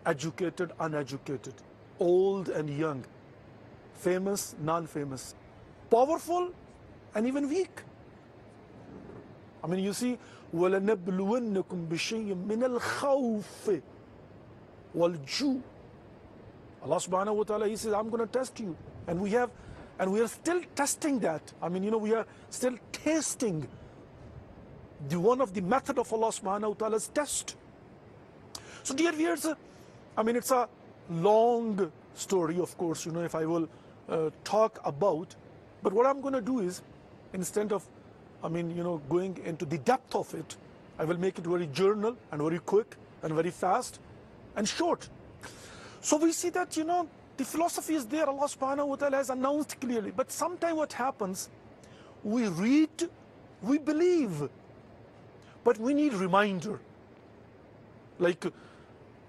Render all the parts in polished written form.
educated, uneducated, old and young, famous, non-famous, powerful and even weak. I mean, you see, وَلَنَبْلُوَنَّكُمْ بِشَيْءٍ مِّنَ الْخَوْفِ وَالْجُوعِ. Allah subhanahu wa ta'ala, He says, I'm going to test you. And we are still testing that. I mean, we are still tasting one of the method of Allah subhanahu wa ta'ala's test. So dear viewers, I mean, it's a long story, of course, if I will talk about, but what I'm going to do is, instead of, going into the depth of it, I will make it very journal and very quick and very fast and short. So we see that, the philosophy is there. Allah subhanahu wa ta'ala has announced clearly. But sometimes what happens, we read, we believe, but we need reminder. Like,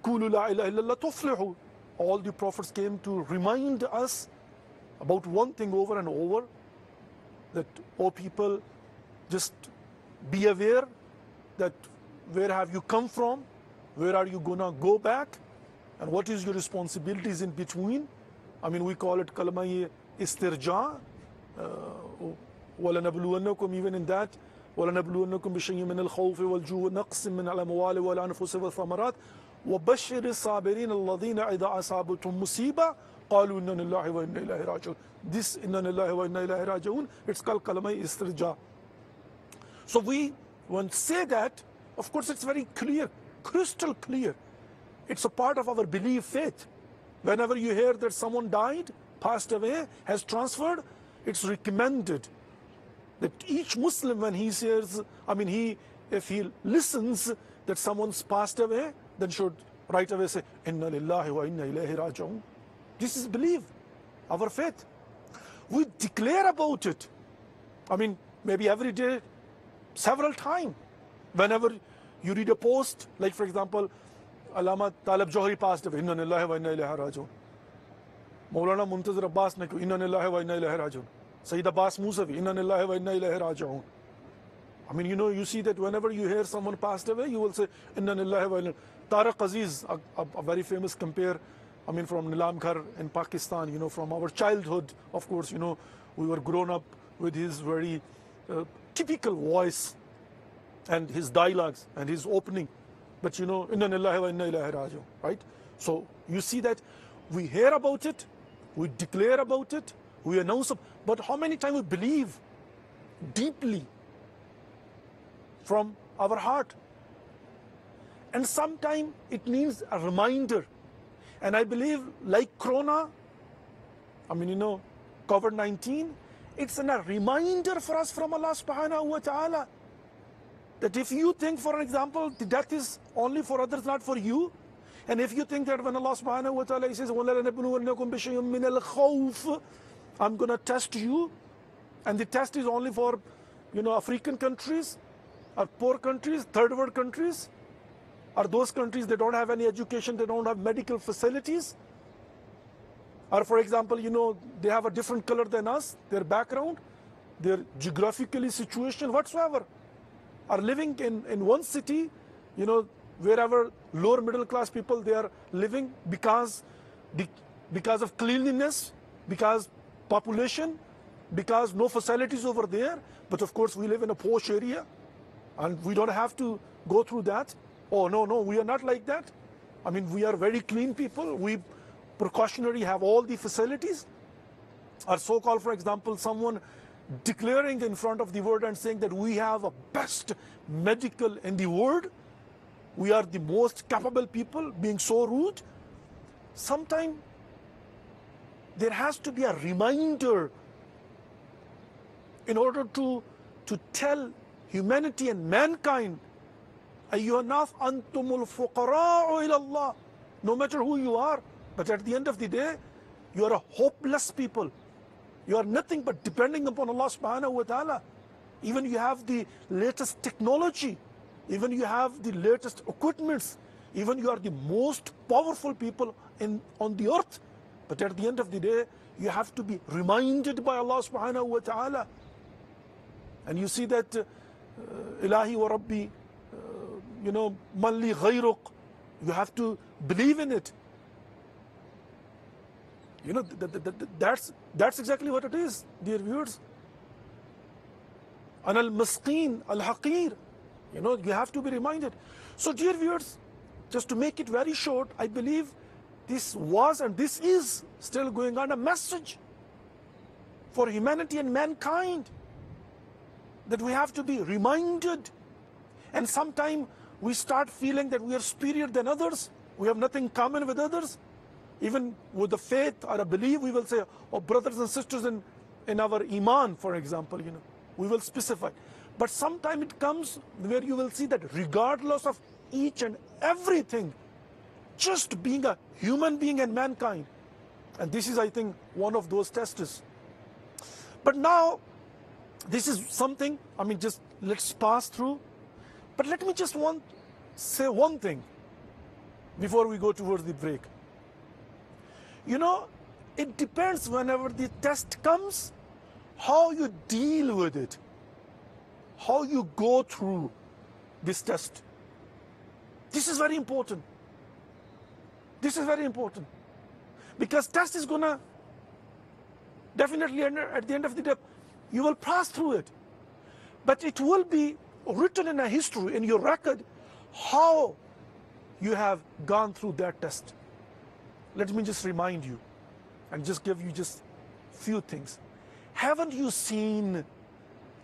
Qulu la ilaha illallah tuflihu. All the prophets came to remind us about one thing over and over, that, oh people, just be aware that where have you come from, where are you gonna go back, and what is your responsibilities in between. I mean, we call it kalma istirja, وَلَنَبْلُوَنَّكُمْ, even in that, وَلَنَبْلُوَنَّكُمْ بِشَيْءٍ مِّنَ الْخَوْفِ وَالْجُوعِ وَنَقْصٍ مِّنَ الْأَمْوَالِ وَالْأَنفُسِ وَالثَّمَرَاتِ وَبَشِّرِ الصَّابِرِينَ الَّذِينَ إِذَا أَصَابَتْهُم مُّصِيبَةٌ قَالُوا إِنَّا لِلَّهِ وَإِنَّا إِلَيْهِ رَاجِعُونَ. This إِنَّا لِلَّهِ وَإِنَّا إِلَيْهِ رَاجِعُونَ, it's called kalma istirja. So we, when say that, of course it's very clear, crystal clear. It's a part of our belief faith. Whenever you hear that someone died, passed away, has transferred, it's recommended that each Muslim, when he says, if he listens that someone's passed away, then should right away say, Inna lillahi wa inna ilayhi raji'un. This is belief, our faith. We declare about it. Maybe every day, several times. Whenever you read a post, like for example, Allama Talib Johari passed away, Inna lillahi wa inna ilayhi raji'un. Maulana Muntazir Abbas ne Inna lillahi wa inna ilayhi raji'un. Sayyid Abbas Musavi, Inna lillahi wa inna ilayhi raji'un. You see that whenever you hear someone passed away, you will say, Inna lillahi wa inna. Tariq Aziz, a very famous compare, from Nilamghar in Pakistan, from our childhood, of course, we were grown up with his very typical voice and his dialogues and his opening. But Inna lillahi wa inna ilayhi raji'un, right? So you see that we hear about it, we declare about it, we announce it, but how many times we believe deeply from our heart? And sometimes it needs a reminder. And I believe, like Corona, COVID-19, it's a reminder for us from Allah subhanahu wa ta'ala, that if you think, for example, the death is only for others, not for you, and if you think that when Allah subhanahu wa ta'ala says, وَلَنَبْلُوَنَّكُمْ بِشَيْءٍ مِّنَ الْخَوْفِ, I'm going to test you, and the test is only for, African countries, or poor countries, third world countries, or those countries that don't have any education, they don't have medical facilities, or for example, they have a different color than us, their background, their geographically situation, whatsoever, are living in one city, wherever lower middle class people, they are living because of cleanliness, because population, because no facilities over there. But of course we live in a posh area and we don't have to go through that. Oh no, we are not like that. We are very clean people. We precautionary have all the facilities. Or so-called, for example, someone declaring in front of the world and saying that we have a best medical in the world, we are the most capable people, being so rude. Sometimes there has to be a reminder in order to tell humanity and mankind, أَيُّهَا النَّاسُ أَنْتُمُ الْفُقَرَاءُ إِلَى اللَّهِ. No matter who you are, but at the end of the day, you are a hopeless people. You are nothing but depending upon Allah subhanahu wa ta'ala. Even you have the latest technology, even you have the latest equipments, even you are the most powerful people on the earth. But at the end of the day, you have to be reminded by Allah subhanahu wa ta'ala. And you see that Ilahi wa Rabbi, man li ghayruk, You have to believe in it. You know, that's exactly what it is, dear viewers. An al-Masqeen, al-Haqir. You know, you have to be reminded. So, dear viewers, just to make it very short, I believe this was and this is still going on, a message for humanity and mankind, that we have to be reminded. And sometimes we start feeling that we are superior than others, we have nothing common with others. Even with the faith or a belief, we will say, oh, brothers and sisters in our iman, for example, you know, we will specify. But sometimes it comes where you will see that regardless of each and everything, just being a human being and mankind. And this is, I think, one of those tests. But now, this is something, I mean, just let's pass through. But let me just say one thing before we go towards the break. You know, it depends whenever the test comes, how you deal with it, how you go through this test. This is very important. This is very important. Because test is gonna definitely, at the end of the day, you will pass through it. But it will be written in a history, in your record, how you have gone through that test. Let me just remind you and just give you just few things. Haven't you seen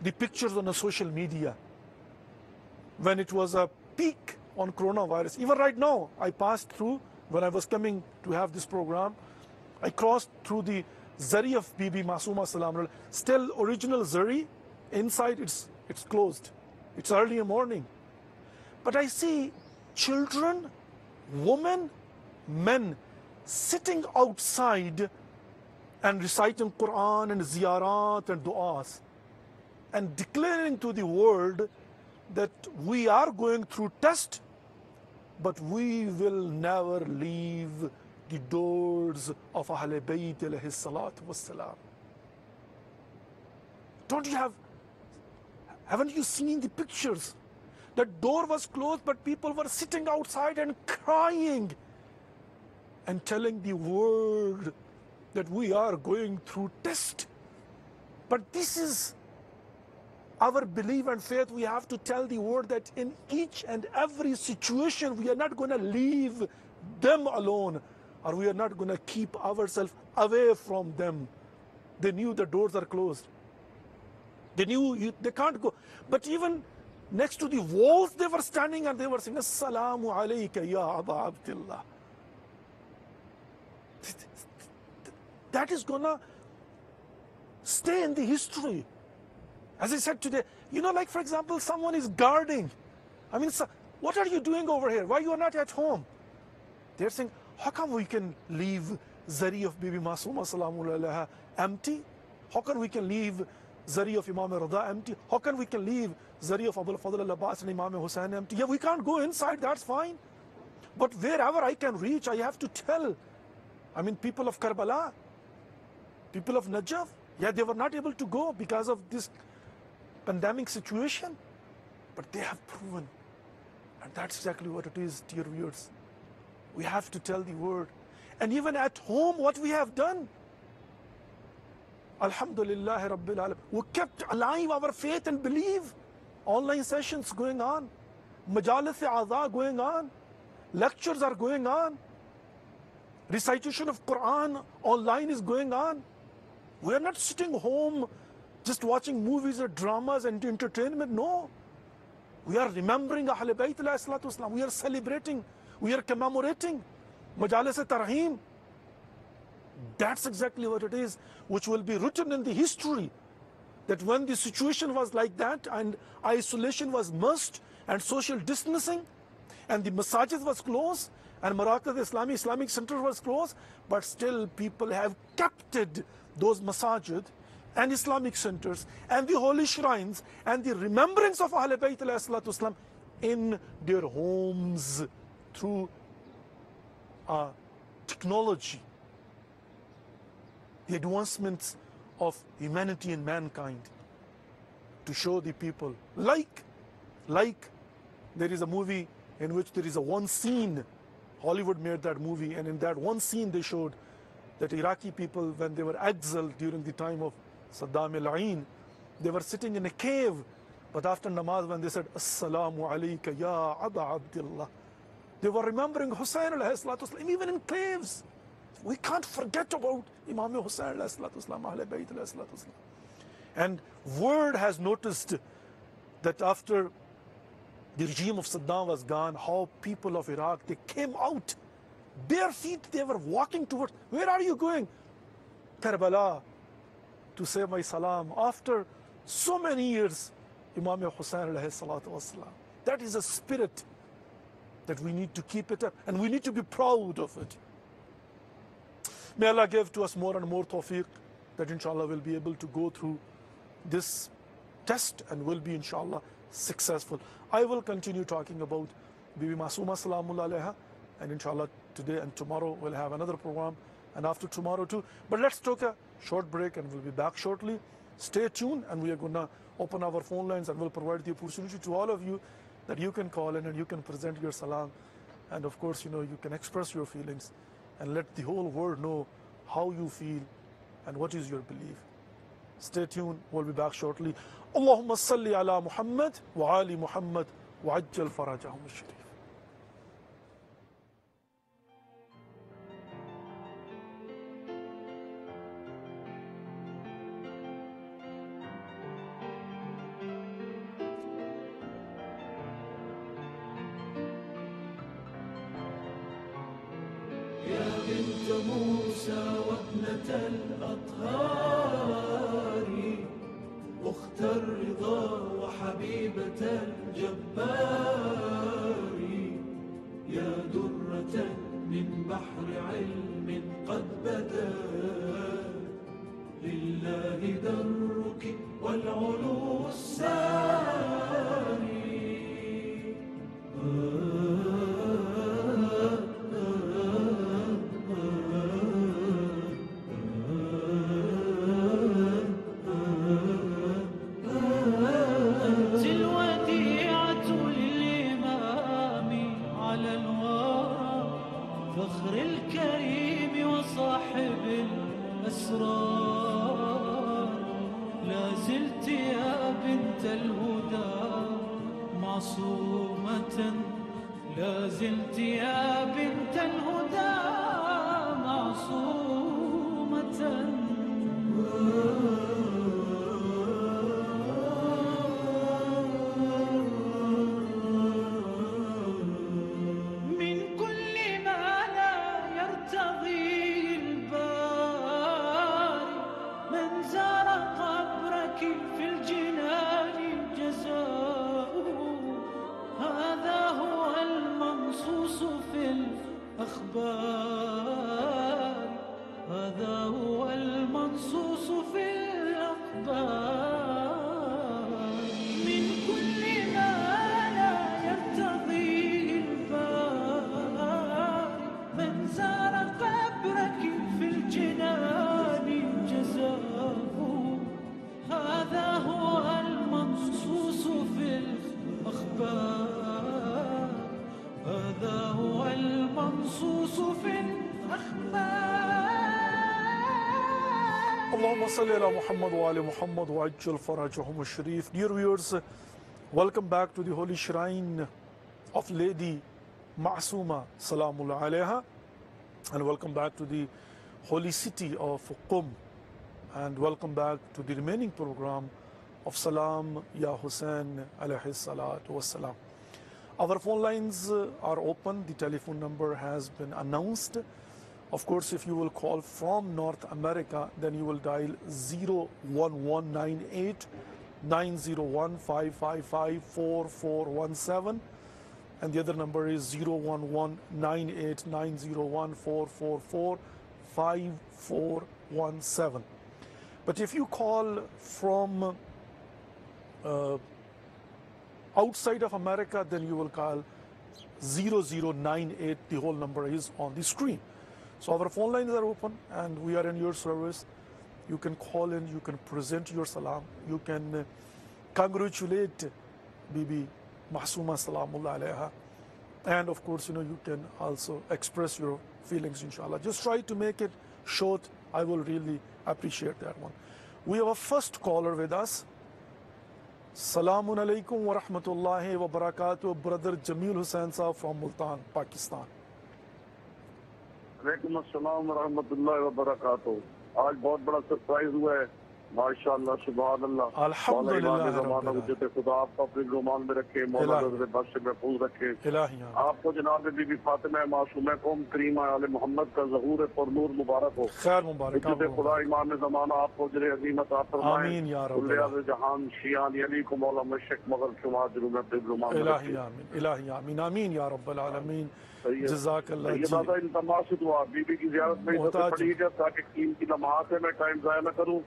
the pictures on the social media when it was a peak on coronavirus? Even right now, I passed through, when I was coming to have this program, I crossed through the Zari of Bibi Masooma, Salaam. Still original Zari, inside it's closed. It's early in the morning. But I see children, women, men sitting outside and reciting Quran and ziyarat and du'as and declaring to the world that we are going through test, but we will never leave the doors of Ahlul Bayt alayhi salatu wassalam. Haven't you seen the pictures? The door was closed, but people were sitting outside and crying and telling the world that we are going through test. But this is our belief and faith. We have to tell the world that in each and every situation, we are not going to leave them alone, or we are not going to keep ourselves away from them. They knew the doors are closed. They knew they can't go. But even next to the walls, they were standing and they were saying, Assalamu alayka ya Aba Abdullah. That is gonna stay in the history. As I said today, you know, like for example, someone is guarding. I mean, what are you doing over here? Why you are not at home? They're saying, how come we can leave Zari of Bibi Masooma Salaamullah Alaiha empty? How come we can leave Zari of Imam Rada empty? How can we can leave Zari of Abul Fadl al-Abbas and Imam Hussain empty? Yeah, we can't go inside, that's fine. But wherever I can reach, I have to tell. I mean, people of Karbala, people of Najaf, yeah, they were not able to go because of this pandemic situation. But they have proven. And that's exactly what it is, dear viewers. We have to tell the word. And even at home, what we have done. Alhamdulillah Rabbil Alam. We kept alive our faith and belief. Online sessions going on. Majalis-e-Azaa going on. Lectures are going on. Recitation of Quran online is going on. We are not sitting home just watching movies or dramas and entertainment. No. We are remembering Ahlul Bayt alayhi salatu wasalam. We are celebrating. We are commemorating. Majalis-e-Tarheem. That's exactly what it is, which will be written in the history. That when the situation was like that and isolation was must and social distancing and the masajid was closed and Marakaz Islamic Center was closed, but still people have kept those masajid and Islamic centers and the holy shrines and the remembrance of Ahlul Bayt alayhi salatu wasalam in their homes through technology, the advancements of humanity and mankind, to show the people. Like there is a movie in which there is a one scene Hollywood made that movie, and in that one scene they showed that Iraqi people, when they were exiled during the time of Saddam al-Ain, they were sitting in a cave, but after namaz when they said, Assalamu alayka ya Aba Abdullah, they were remembering Hussain alayhi salatu wasalam, even in caves. We can't forget about Imam Hussain alayhi salatu wasalam, Ahlul Bayt alayhi salatu wasalam. And world has noticed that after the regime of Saddam was gone, how people of Iraq, they came out bare feet, they were walking towards, where are you going? Karbala, to say my salam. After so many years, Imam Hussain alayhi salatu wasalam. That is a spirit that we need to keep it up, and we need to be proud of it. May Allah give to us more and more tawfiq, that inshallah we'll be able to go through this test and will be inshallah successful. I will continue talking about Bibi Masooma Salamullah alayha, and inshallah today and tomorrow we'll have another program, and after tomorrow too. But let's take a short break and we'll be back shortly. Stay tuned, and we are going to open our phone lines and we'll provide the opportunity to all of you that you can call in and you can present your salam, and of course, you know, you can express your feelings and let the whole world know how you feel and what is your belief. Stay tuned, we'll be back shortly. Allahumma salli ala Muhammad wa ali Muhammad wa ajjal farajahum al-sharif. بنت موسى وابنة الأطهار، أخت الرضا وحبيبة الجبار، يا درة من بحر علم قد بدا، لله درك والعلو الساري. فخر الكريم وصاحب الأسرار، لا زلت يا بنت الهدى معصومة، لا زلت يا بنت الهدى معصومة. هذا هو المنصوص في الأخبار، من كل ما لا يرتضيه البار، من زار قبرك في الجنان جزاؤه، هذا هو المنصوص في الأخبار، هذا هو المنصوص في الأخبار. Allahumma salli ala Muhammad wa ali Muhammad wa ajjal farajahum al-sharif. Dear viewers, welcome back to the holy shrine of Lady Masooma Salamullah alayha, and welcome back to the holy city of Qum, and welcome back to the remaining program of Salaam Ya Hussain alayhi salatu wassalam. Our phone lines are open. The telephone number has been announced. Of course, if you will call from North America, then you will dial 01198 901 555 4417, and the other number is 01198 901 444 5417. But if you call from outside of America, then you will call 0098. The whole number is on the screen. So our phone lines are open and we are in your service. You can call in, you can present your salam, you can congratulate Bibi Masooma Salamullah alayha and of course, you can also express your feelings, inshallah. Just try to make it short. I will really appreciate that one. We have a first caller with us. Salaamun alaikum wa rahmatullahi wa barakatuh. Brother Jamil Hussain sahab from Multan, Pakistan. وعلیکم السلام ورحمۃ اللہ وبرکاتہ. آج بہت بڑا surprise ہوا ہے ماشاءاللہ سبحان اللہ. الحمدللہ زمانہ حجت خدا آپ کو اپنے گمان میں رکھے, مولا نظر بد سے محفوظ رکھے. آپ کو جناب بی بی فاطمہ معصومہ قوم کریمہ آل محمد کا ظہور پر نور مبارک ہو. خیر مبارک. حجت خدا امام زمانہ آپ کو اجر عظیم عطا فرمائے. آمین یا رب کل جہان شیعان علی کو مولا مشرق مغرب شمال جنوب مغرب گمان میں رکھے. آمین الہی آمین آمین یا رب العالمین. جزاک اللہ. یہ بات التماس سے دعا بی بی کی زیارت میں پڑھی جائے تاکہ قیمتی لمحات ہے, میں ٹائم ضائع نہ کروں.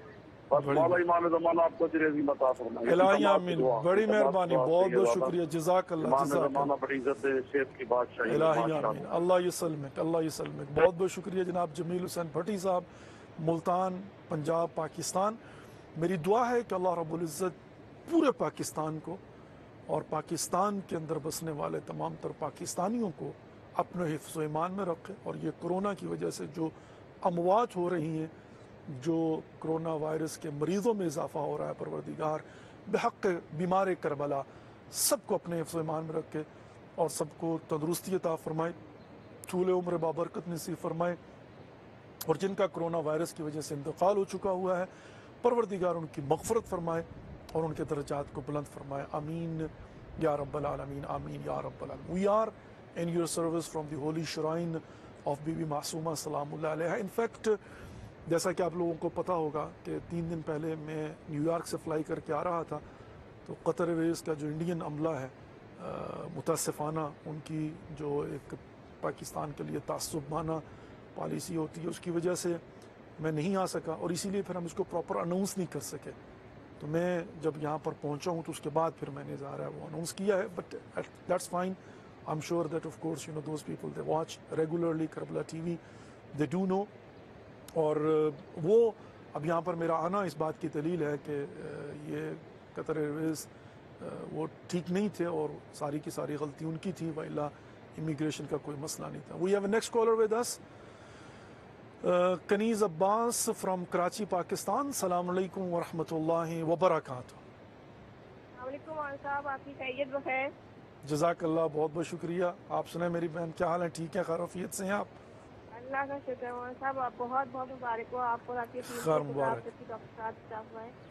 بس مولا امام زمانہ آپ کو اجر عظیم عطا فرمائے. الہی آمین. بڑی مہربانی, بہت بہت شکریہ. جزاک اللہ. امام زمانہ بڑی عزت ہے, صحت کی بادشاہی. الہی آمین. اللہ یسلمک, اللہ یسلمک. بہت بہت شکریہ جناب جمیل حسین بھٹی صاحب, ملتان, پنجاب, پاکستان. میری دعا ہے کہ اللہ رب العزت پورے پاکستان کو اور پاکستان کے اندر بسنے والے تمام تر پاکستانیوں کو اپنے حفظ و ایمان میں رکھے, اور یہ کرونا کی وجہ سے جو اموات ہو رہی ہیں, جو کرونا وائرس کے مریضوں میں اضافہ ہو رہا ہے, پروردگار بحق بیمار کربلا سب کو اپنے حفظ و ایمان میں رکھے اور سب کو تندرستی عطا فرمائے, طول عمر بابرکت نصیب فرمائے. اور جن کا کرونا وائرس کی وجہ سے انتقال ہو چکا ہوا ہے, پروردگار ان کی مغفرت فرمائے اور ان کے درجات کو بلند فرمائے. آمین یا رب العالمین. آمین یا رب العالمین. We are in your service from the holy shrine of Bibi Masooma Salaam اللہ علیہ. In fact, جیسا کہ آپ لوگوں کو پتہ ہوگا کہ 3 دن پہلے میں نیو یارک سے فلائی کر کے آ رہا تھا, تو قطر ایئرویز کا جو انڈین عملہ ہے متاسفانہ ان کی جو ایک پاکستان کے لیے تعصبانہ پالیسی ہوتی ہے, اس کی وجہ سے میں نہیں آ سکا, اور اسی لیے پھر ہم اس کو پراپر اناؤنس نہیں کر سکے. تو میں جب یہاں پر پہنچا ہوں تو اس کے بعد پھر میں نے ظاہر ہے وہ اناؤنس کیا ہے. But that's fine. I'm sure that of course those people they watch regularly Karbala TV, they do know. اور وہ اب یہاں پر میرا آنا اس بات کی دلیل ہے کہ یہ قطر ایئرویز وہ ٹھیک نہیں تھے اور ساری کی ساری غلطی ان کی تھی, وإلا امیگریشن کا کوئی مسئلہ نہیں تھا. We have a next caller with us, Kaneez Abbas from Karachi, Pakistan. السلام علیکم ورحمۃ اللہ وبرکاتہ. السلام علیکم مولانا صاحب, آپ کی خیریت بخیر؟ جزاک اللہ, بہت بہت شکریہ. آپ سنیں میری بہن, کیا حال ہے؟ ٹھیک ہے, خیر وفیت سے ہیں آپ؟ اللہ کا شکر ہے مولانا صاحب, آپ بہت بہت مبارک ہو. آپ کو رات خیر مبارک.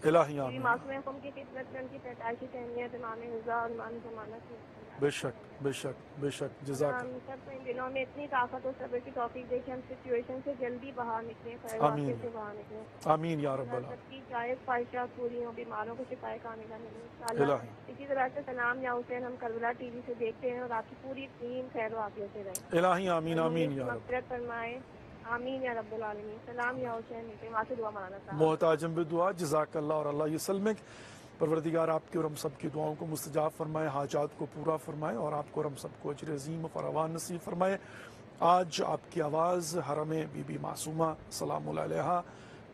الہی آمین. معصوم قوم کی خدمت میں ان کی پیدائشی تہنیت امام رضا اور امام زمانہ کی. بے شک بے شک بے شک. جزاک اللہ. ہم سب کو ان دنوں میں اتنی طاقت اور صبر کی توفیق دے کہ ہم سچویشن سے جلدی باہر نکلیں, خیر واقعے سے باہر نکلیں. آمین یا رب العالمین. سب کی جائز خواہشات پوری ہوں, بیماروں کو شفا کاملہ ملے. اسی طرح سے سلام یا حسین ہم کربلا ٹی وی سے دیکھتے ہیں, اور آپ کی پوری ٹیم خیر واقعے سے رہے. الہی آمین آمین یا رب. مغفرت فرمائے. آمین یا رب العالمین. سلام یا حسین وہاں سے دعا مولانا صاحب. محتاجم بدعا. جزاک اللہ اور اللہ یسلمک. پروردگار آپ کی اور ہم سب کی دعاؤں کو مستجاب فرمائے, حاجات کو پورا فرمائے, اور آپ کو اور ہم سب کو اجر عظیم فراوان نصیب فرمائے. آج آپ کی آواز حرم بی بی معصومہ سلام اللہ علیہا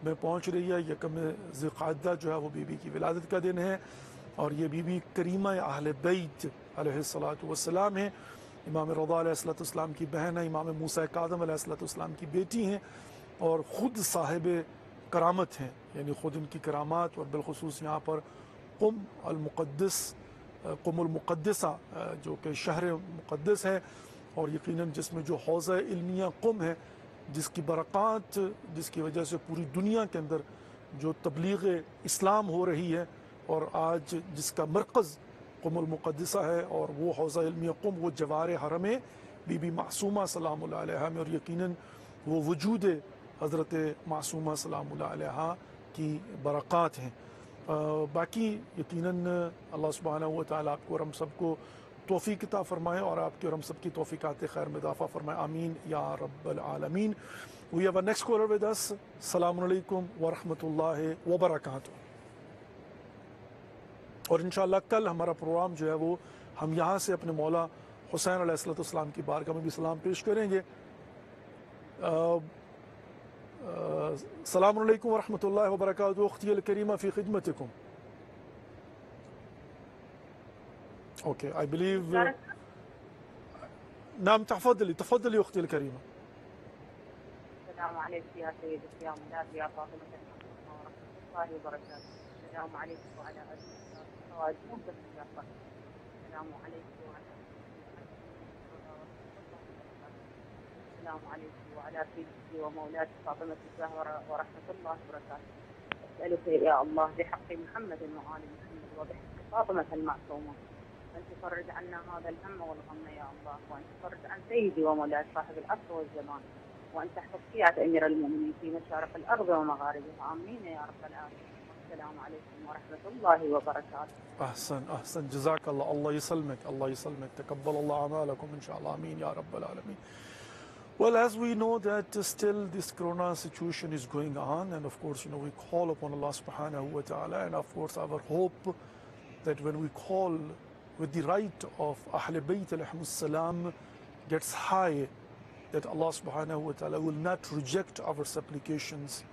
میں پہنچ رہی ہے. یکم ذی القعدہ جو ہے وہ بی بی کی ولادت کا دن ہے, اور یہ بی بی کریمہ اہل بیت علیہ الصلاۃ والسلام ہیں. امام رضا علیہ الصلاۃ والسلام کی بہن ہے, امام موسیٰ کاظم علیہ الصلاۃ والسلام کی بیٹی ہیں, اور خود صاحب کرامت ہیں, یعنی خود ان کی کرامات. اور بالخصوص یہاں پر قم المقدسہ جو کہ شہر مقدس ہے, اور یقیناً جس میں جو حوضہ علمیہ قم ہے, جس کی برکات, جس کی وجہ سے پوری دنیا کے اندر جو تبلیغ اسلام ہو رہی ہے, اور آج جس کا مرکز قم المقدسہ ہے, اور وہ حوضہ علمیہ قم وہ جوار حرم بی بی معصومہ سلام اللہ علیہا میں, اور یقیناً وہ وجود حضرت معصومہ سلام اللہ علیہا کی برکات ہیں. باقی یقیناً اللہ سبحانہ و تعالیٰ آپ کو اور ہم سب کو توفیق عطا فرمائے, اور آپ کے اور ہم سب کی توفیقات خیر میں اضافہ فرمائے. آمین یا رب العالمین. We have a next caller with us. السلام علیکم ورحمۃ اللہ وبرکاتہ. اور انشاءاللہ کل ہمارا پروگرام جو ہے وہ ہم یہاں سے اپنے مولا حسین علیہ الصلوۃ والسلام کی بارگاہ میں بھی سلام پیش کریں گے. السلام علیکم ورحمۃ اللہ وبرکاتہ. اختی الکریمہ فی خدمتکم. اوکے, I believe نعم تفضلي أختي الكريمة. السلام عليكم يا سيدتي يا مولاتي يا فاطمة ورحمة الله وبركاته. السلام عليكم وعلى أزواج السلام عليكم وعلى السلام عليكم وعلى سيدتي ومولاتي فاطمة الزهراء ورحمة الله وبركاته. أسألك يا الله بحق محمد وآل محمد وبحق فاطمة المعصومة أن تفرج عنا هذا الهم والغم يا الله، وأن تفرج عن سيدي ومولاتي صاحب العصر والزمان، وأن تحفظ شيعة أمير المؤمنين في مشارق الأرض ومغاربها، آمين يا رب العالمين. السلام عليكم ورحمة الله وبركاته. أحسن جزاك الله. الله يسلمك تقبل الله أعمالكم إن شاء الله. آمين يا رب العالمين. Well, as we know that still this corona situation is going on, and of course, we call upon Allah subhanahu wa ta'ala, and of course our hope that when we call with the right of Ahl Bayt alayhimus salam gets high, that Allah subhanahu wa ta'ala will not reject our supplications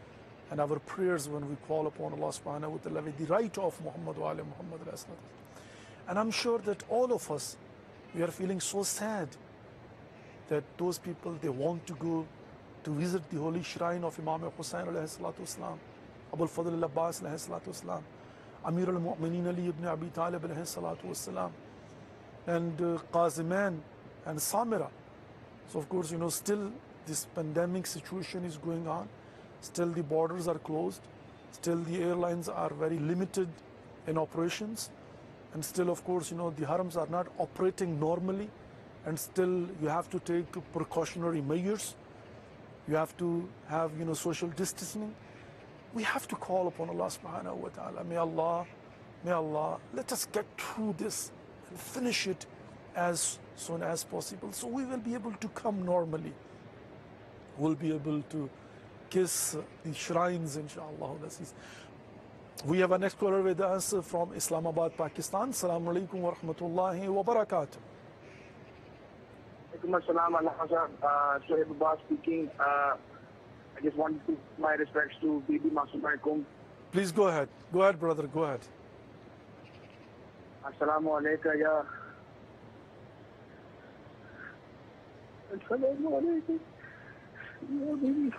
and our prayers when we call upon Allah subhanahu wa ta'ala with the right of Muhammad wa ali Muhammad. And I'm sure that all of us, we are feeling so sad that those people, they want to go to visit the holy shrine of Imam Hussain alayhi salatu wasalam, Abul Fadl al-Abbas alayhi salatu wasalam, Amir al-Mu'mineen Ali ibn Abi Talib alayhi salatu wasalam, and Qaziman and Samira. So of course, still this pandemic situation is going on, still the borders are closed, still the airlines are very limited in operations, and still of course, the harams are not operating normally, and still you have to take precautionary measures, you have to have social distancing. We have to call upon Allah subhanahu wa ta'ala. May Allah let us get through this and finish it as soon as possible, so we will be able to come normally. We'll be able to kiss the shrines, inshallah. We have a next caller with us from Islamabad, Pakistan. Assalamu alaikum wa rahmatullahi wa barakatuh. Syed Zaheerul speaking. I just want to give my respects to Bibi Masooma. Please go ahead. Go ahead, brother. Go ahead. Assalamu alaikum, ya. Assalamu alaikum. Ya Bibi.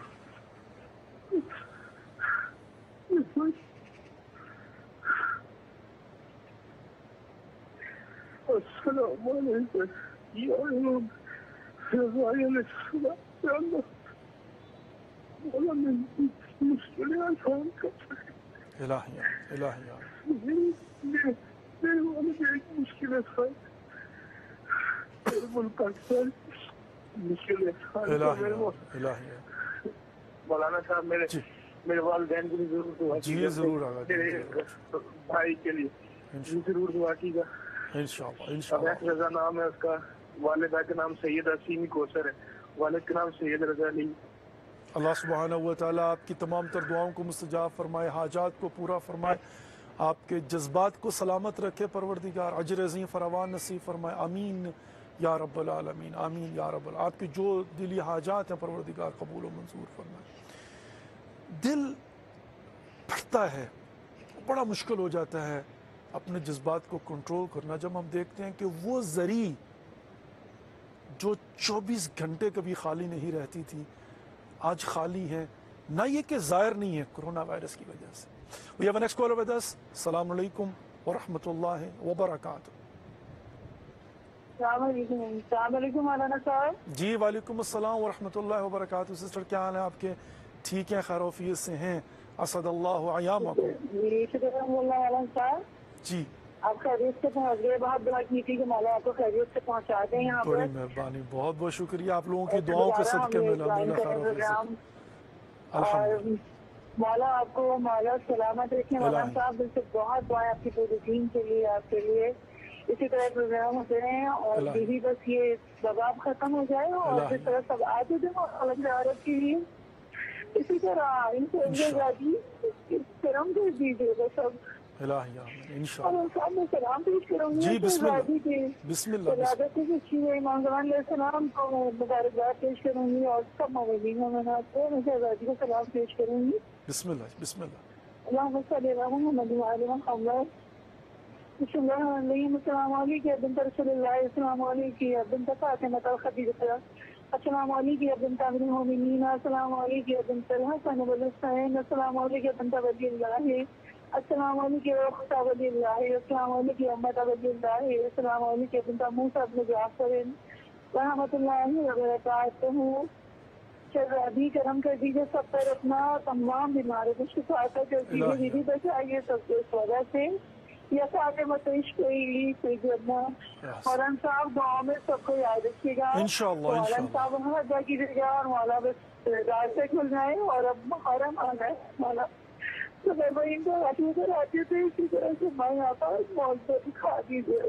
Assalamu alaikum. Ya Rabb. مولانا صاحب میرے والدین کو ضرور دعا کیجیے، بھائی کے لیے ضرور دعا کیجیے انشاءاللہ. رضا نام ہے اس کا، والدہ کا نام سید حسین کوثر ہے، والد کا نام سید رضا علی. اللہ سبحانہ و تعالیٰ آپ کی تمام تر دعاؤں کو مستجاب فرمائے، حاجات کو پورا فرمائے، آپ کے جذبات کو سلامت رکھے پروردگار، اجر عظیم فراوان نصیب فرمائے. آمین یا رب العالمین، آمین یا رب العالمین. آپ کی جو دلی حاجات ہیں پروردگار قبول و منظور فرمائے. دل پھٹتا ہے، بڑا مشکل ہو جاتا ہے اپنے جذبات کو کنٹرول کرنا جب ہم دیکھتے ہیں کہ وہ ذریع جو 24 گھنٹے کبھی خالی نہیں رہتی تھی آج خالی ہیں. نہ یہ کہ ظاہر نہیں ہے کرونا وائرس کی وجہ سے. We have a next caller with us. السلام علیکم ورحمۃ اللہ وبرکاتہ. السلام علیکم مولانا صاحب. جی وعلیکم السلام ورحمۃ اللہ وبرکاتہ. سسٹر کیا حال ہے آپ کے؟ ٹھیک ہیں، خیر وفیت سے ہیں؟ اسد اللہ ایامکم. جی شکر مولانا صاحب. جی آپ خیریت سے پہنچ گئے، بہت دعا کی تھی کہ مولا آپ کو خیریت سے پہنچا دیں یہاں پر. بڑی مہربانی، بہت بہت شکریہ آپ لوگوں کی دعاؤں کے صدقے میں. اور مولا آپ کو مولا سلامت رکھیں مولانا صاحب. دل سے بہت دعائیں آپ کی پوری ٹیم کے لیے، آپ کے لیے. اسی طرح پروگرام ہوتے رہے اور بھی بس یہ دباؤ ختم ہو جائے اور جس طرح سب آتے تھے الگ عورت کے لیے اسی طرح ان کو سلام بھیج دیجیے گا سب. سلام پیش کروں گی بسم اللہ امام علیہ السلام کو مبارکباد پیش کروں گی اور سب موجودین میں آپ کو شہزادی کو سلام پیش کروں گی. بسم اللہ بسم اللہ. اللہم صلی علی محمد وعلی محمد بسم الله الرحمن الرحيم. السلام عليك يا بنت رسول الله. السلام عليك يا بنت فاطمة الخديجة. السلام عليك يا بنت أمير المؤمنين. السلام عليك يا بنت الحسن والحسين. السلام عليك يا بنت ولي الله. السلام عليك يا أخت ولي الله. السلام عليك يا أمة ولي الله. السلام عليك يا بنت موسى بن جعفر رحمة الله وبركاته. شہزادی کرم کر دیجیے سب پر اپنا تمام بیماروں کو شفا عطا کر دیجیے. دیدی بچائیے سب کو اس وجہ سے یا فاطمہ کوئی جرنا. مولانا صاحب دعاؤں میں سب کو یاد رکھیے گا. مولانا صاحب ہمیں ادا کیجیے گا اور مولا بس راستے کھل جائیں اور اب محرم آ جائے. مولا تو میں وہی کو ادھر آتے تھے اسی طرح سے میں یہاں پر مول کو دکھا دیجیے.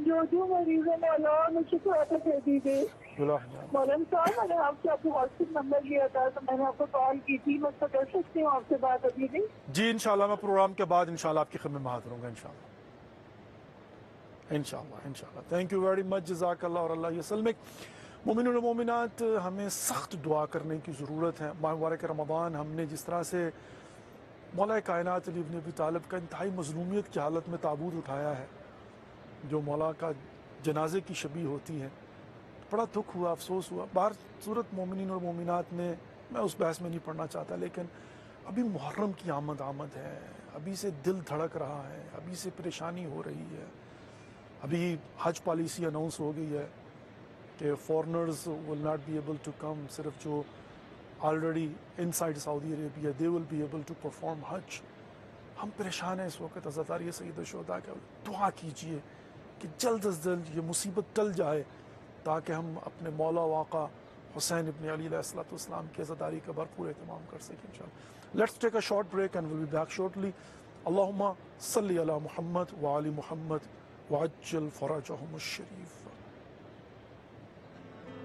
جو جو مریض ہے مولا میں شفا عطا کر دیجیے. مولانا صاحب میں نے آپ سے آپ کو واٹس ایپ نمبر لیا تھا تو میں نے آپ کو کال کی تھی. میں تو کر سکتی ہوں آپ سے بات ابھی نہیں؟ جی انشاءاللہ میں پروگرام کے بعد انشاءاللہ آپ کی خدمت میں حاضر ہوں گا انشاءاللہ. Thank you very much. جزاک اللہ اور اللہ یسلمک. مومنون و مومنات ہمیں سخت دعا کرنے کی ضرورت ہے. ماہ مبارک رمضان ہم نے جس طرح سے مولا کائنات علی ابن ابی طالب کا انتہائی مظلومیت کی حالت میں تابوت اٹھایا ہے جو مولا کا جنازے کی شبیہ ہوتی ہے. بڑا دکھ ہوا, افسوس ہوا. باہر صورت مومنین اور مومنات میں میں اس بحث میں نہیں پڑھنا چاہتا, لیکن ابھی محرم کی آمد ہے, ابھی سے دل دھڑک رہا ہے, ابھی سے پریشانی ہو رہی ہے. ابھی حج پالیسی اناؤنس ہو گئی ہے کہ foreigners will not be able to come. صرف جو already inside Saudi Arabia they will be able to perform حج. ہم پریشان ہیں اس وقت. حضرت علی سید الشہداء کا دعا کیجئے کہ جلد از جلد یہ مصیبت ٹل جائے تاکہ ہم اپنے مولا و آقا حسین ابن علی علیہ السلام کی عزاداری کا بھرپور اہتمام کر سکیں انشاءاللہ. Let's take a short break and will be back shortly. اللہم صلی علی محمد وعلی محمد وعجل فرجہم الشریف.